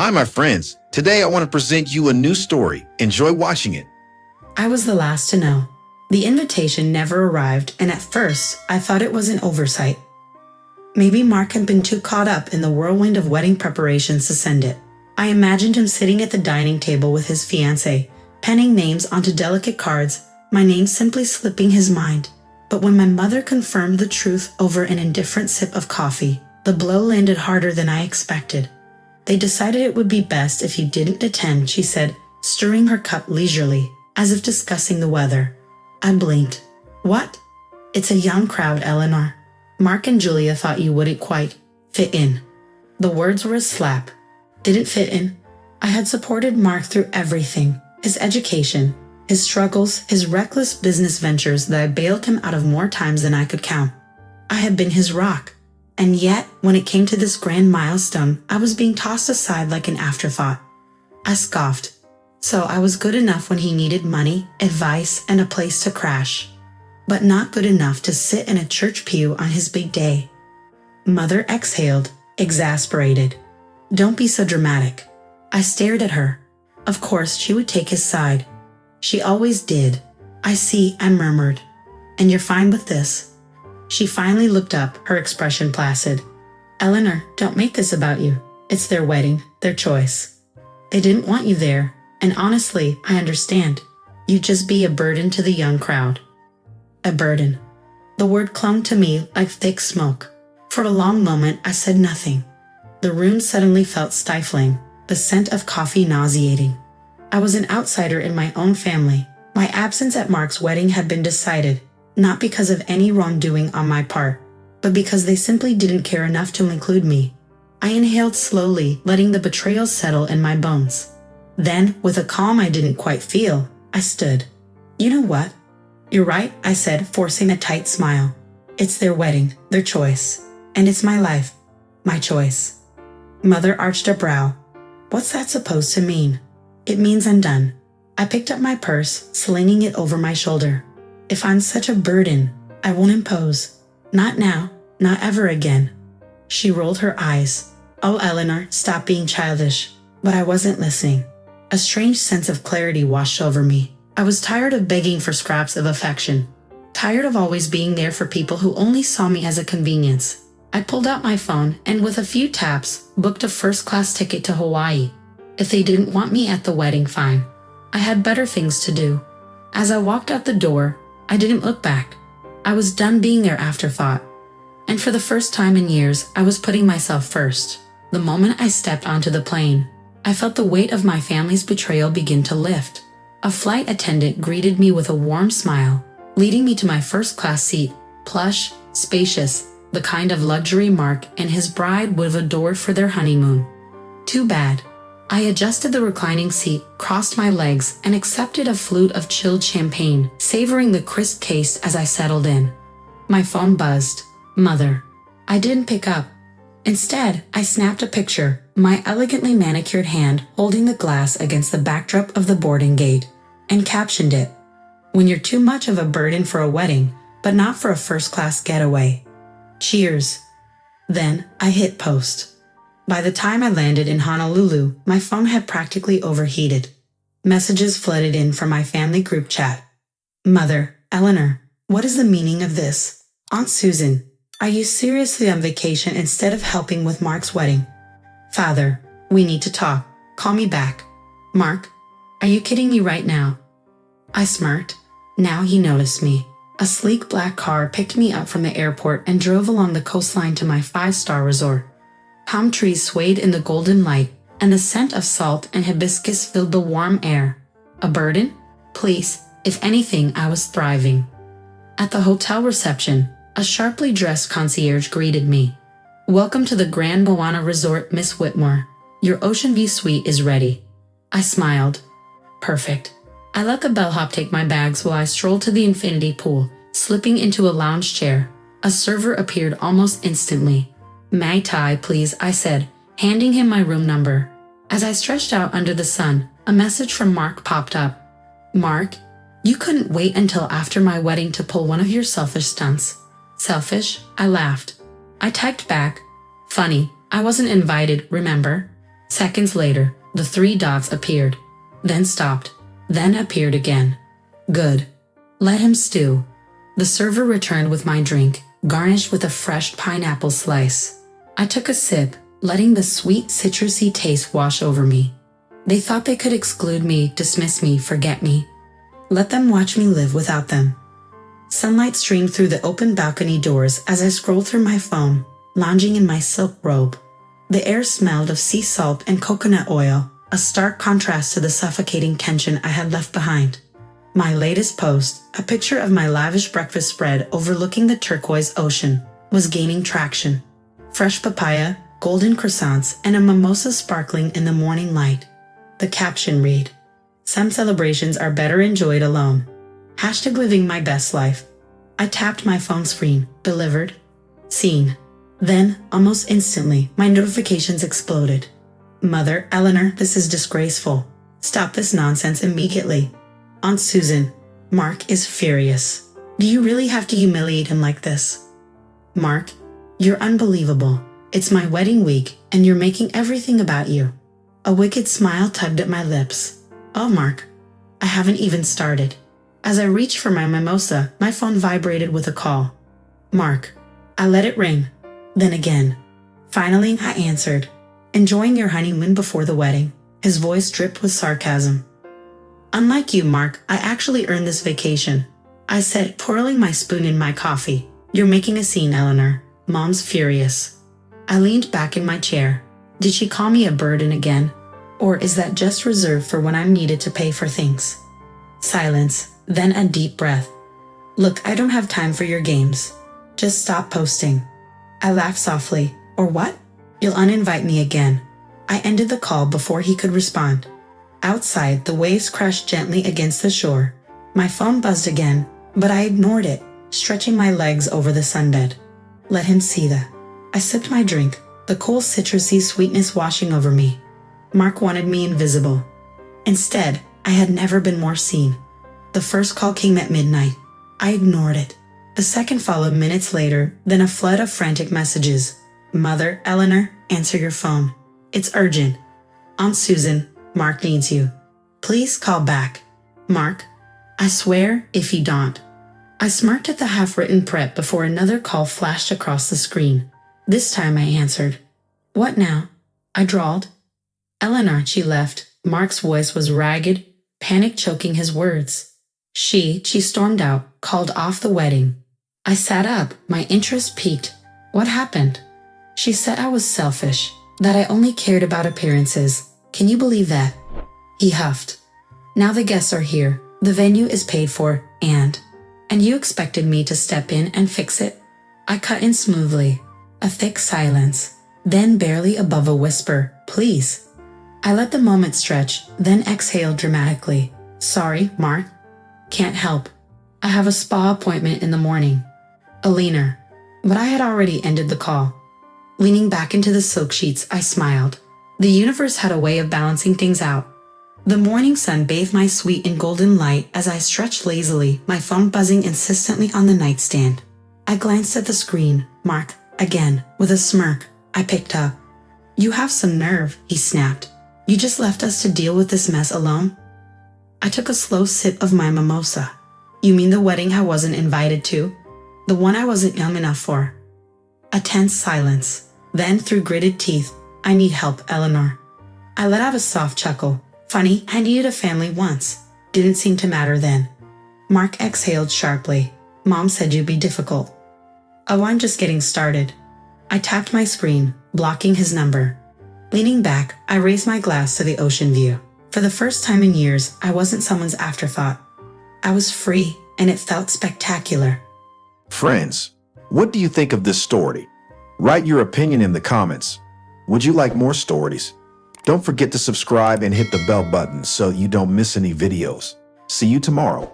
Hi, my friends. Today I want to present you a new story. Enjoy watching it. I was the last to know. The invitation never arrived, and at first, I thought it was an oversight. Maybe Mark had been too caught up in the whirlwind of wedding preparations to send it. I imagined him sitting at the dining table with his fiancée, penning names onto delicate cards, my name simply slipping his mind. But when my mother confirmed the truth over an indifferent sip of coffee, the blow landed harder than I expected. They decided it would be best if you didn't attend, she said, stirring her cup leisurely, as if discussing the weather. I blinked. What? It's a young crowd, Eleanor. Mark and Julia thought you wouldn't quite fit in. The words were a slap. Didn't fit in. I had supported Mark through everything. His education, his struggles, his reckless business ventures that I bailed him out of more times than I could count. I had been his rock. And yet, when it came to this grand milestone, I was being tossed aside like an afterthought. I scoffed. So I was good enough when he needed money, advice, and a place to crash. But not good enough to sit in a church pew on his big day. Mother exhaled, exasperated. Don't be so dramatic. I stared at her. Of course, she would take his side. She always did. I see, I murmured. And you're fine with this? She finally looked up, her expression placid. Eleanor, don't make this about you. It's their wedding, their choice. They didn't want you there, and honestly, I understand. You'd just be a burden to the young crowd. A burden. The word clung to me like thick smoke. For a long moment, I said nothing. The room suddenly felt stifling, the scent of coffee nauseating. I was an outsider in my own family. My absence at Mark's wedding had been decided, not because of any wrongdoing on my part, but because they simply didn't care enough to include me. I inhaled slowly, letting the betrayal settle in my bones. Then, with a calm I didn't quite feel, I stood. You know what? You're right, I said, forcing a tight smile. It's their wedding, their choice. And it's my life, my choice. Mother arched a brow. What's that supposed to mean? It means I'm done. I picked up my purse, slinging it over my shoulder. If I'm such a burden, I won't impose. Not now, not ever again. She rolled her eyes. Oh, Eleanor, stop being childish. But I wasn't listening. A strange sense of clarity washed over me. I was tired of begging for scraps of affection. Tired of always being there for people who only saw me as a convenience. I pulled out my phone and with a few taps, booked a first-class ticket to Hawaii. If they didn't want me at the wedding, fine. I had better things to do. As I walked out the door, I didn't look back. I was done being their afterthought. And for the first time in years, I was putting myself first. The moment I stepped onto the plane, I felt the weight of my family's betrayal begin to lift. A flight attendant greeted me with a warm smile, leading me to my first-class seat, plush, spacious, the kind of luxury Mark and his bride would have adored for their honeymoon. Too bad. I adjusted the reclining seat, crossed my legs, and accepted a flute of chilled champagne, savoring the crisp taste as I settled in. My phone buzzed. Mother. I didn't pick up. Instead, I snapped a picture, my elegantly manicured hand holding the glass against the backdrop of the boarding gate, and captioned it. When you're too much of a burden for a wedding, but not for a first-class getaway. Cheers. Then, I hit post. By the time I landed in Honolulu, my phone had practically overheated. Messages flooded in from my family group chat. Mother, Eleanor, what is the meaning of this? Aunt Susan, are you seriously on vacation instead of helping with Mark's wedding? Father, we need to talk. Call me back. Mark, are you kidding me right now? I smirked. Now he noticed me. A sleek black car picked me up from the airport and drove along the coastline to my 5-star resort. Palm trees swayed in the golden light, and the scent of salt and hibiscus filled the warm air. A burden? Please, if anything, I was thriving. At the hotel reception, a sharply dressed concierge greeted me. Welcome to the Grand Moana Resort, Miss Whitmore. Your ocean view suite is ready. I smiled. Perfect. I let the bellhop take my bags while I strolled to the infinity pool, slipping into a lounge chair. A server appeared almost instantly. Mai Tai, please, I said, handing him my room number. As I stretched out under the sun, a message from Mark popped up. Mark, you couldn't wait until after my wedding to pull one of your selfish stunts. Selfish? I laughed. I typed back. Funny, I wasn't invited, remember? Seconds later, the three dots appeared, then stopped, then appeared again. Good. Let him stew. The server returned with my drink, garnished with a fresh pineapple slice. I took a sip, letting the sweet citrusy taste wash over me. They thought they could exclude me, dismiss me, forget me. Let them watch me live without them. Sunlight streamed through the open balcony doors as I scrolled through my phone, lounging in my silk robe. The air smelled of sea salt and coconut oil, a stark contrast to the suffocating tension I had left behind. My latest post, a picture of my lavish breakfast spread overlooking the turquoise ocean, was gaining traction. Fresh papaya, golden croissants, and a mimosa sparkling in the morning light. The caption read, "Some celebrations are better enjoyed alone. Hashtag living my best life." I tapped my phone screen, delivered, seen. Then, almost instantly, my notifications exploded. "Mother, Eleanor, this is disgraceful. Stop this nonsense immediately. Aunt Susan, Mark is furious. Do you really have to humiliate him like this? Mark, you're unbelievable. It's my wedding week, and you're making everything about you." A wicked smile tugged at my lips. "Oh, Mark, I haven't even started." As I reached for my mimosa, my phone vibrated with a call. "Mark." I let it ring. Then again. Finally, I answered. "Enjoying your honeymoon before the wedding?" His voice dripped with sarcasm. "Unlike you, Mark, I actually earned this vacation," I said, twirling my spoon in my coffee. "You're making a scene, Eleanor. Mom's furious." I leaned back in my chair. Did she call me a burden again? Or is that just reserved for when I'm needed to pay for things? Silence, then a deep breath. "Look, I don't have time for your games. Just stop posting." I laughed softly. "Or what? You'll uninvite me again." I ended the call before he could respond. Outside, the waves crashed gently against the shore. My phone buzzed again, but I ignored it, stretching my legs over the sunbed. Let him see that. I sipped my drink, the cool citrusy sweetness washing over me. Mark wanted me invisible. Instead, I had never been more seen. The first call came at midnight. I ignored it. The second followed minutes later, then a flood of frantic messages. "Mother, Eleanor, answer your phone. It's urgent. Aunt Susan, Mark needs you. Please call back. Mark, I swear if you don't." I smirked at the half-written prep before another call flashed across the screen. This time I answered. "What now?" I drawled. "Eleanor," she left. Mark's voice was ragged, panic choking his words. She stormed out, called off the wedding. I sat up, my interest piqued. What happened? She said I was selfish, that I only cared about appearances. Can you believe that? He huffed. "Now the guests are here, the venue is paid for, and you expected me to step in and fix it?" I cut in smoothly. A thick silence, then barely above a whisper, "Please." I let the moment stretch, then exhaled dramatically. "Sorry, Mark. Can't help. I have a spa appointment in the morning." Alina. But I had already ended the call. Leaning back into the silk sheets, I smiled. The universe had a way of balancing things out. The morning sun bathed my suite in golden light as I stretched lazily, my phone buzzing insistently on the nightstand. I glanced at the screen. Mark, again, with a smirk. I picked up. "You have some nerve," he snapped. "You just left us to deal with this mess alone?" I took a slow sip of my mimosa. "You mean the wedding I wasn't invited to? The one I wasn't young enough for?" A tense silence. Then, through gritted teeth, "I need help, Eleanor." I let out a soft chuckle. "Funny, I needed a family once. Didn't seem to matter then." Mark exhaled sharply. "Mom said you'd be difficult." "Oh, I'm just getting started." I tapped my screen, blocking his number. Leaning back, I raised my glass to the ocean view. For the first time in years, I wasn't someone's afterthought. I was free, and it felt spectacular. Friends, what do you think of this story? Write your opinion in the comments. Would you like more stories? Don't forget to subscribe and hit the bell button so you don't miss any videos. See you tomorrow.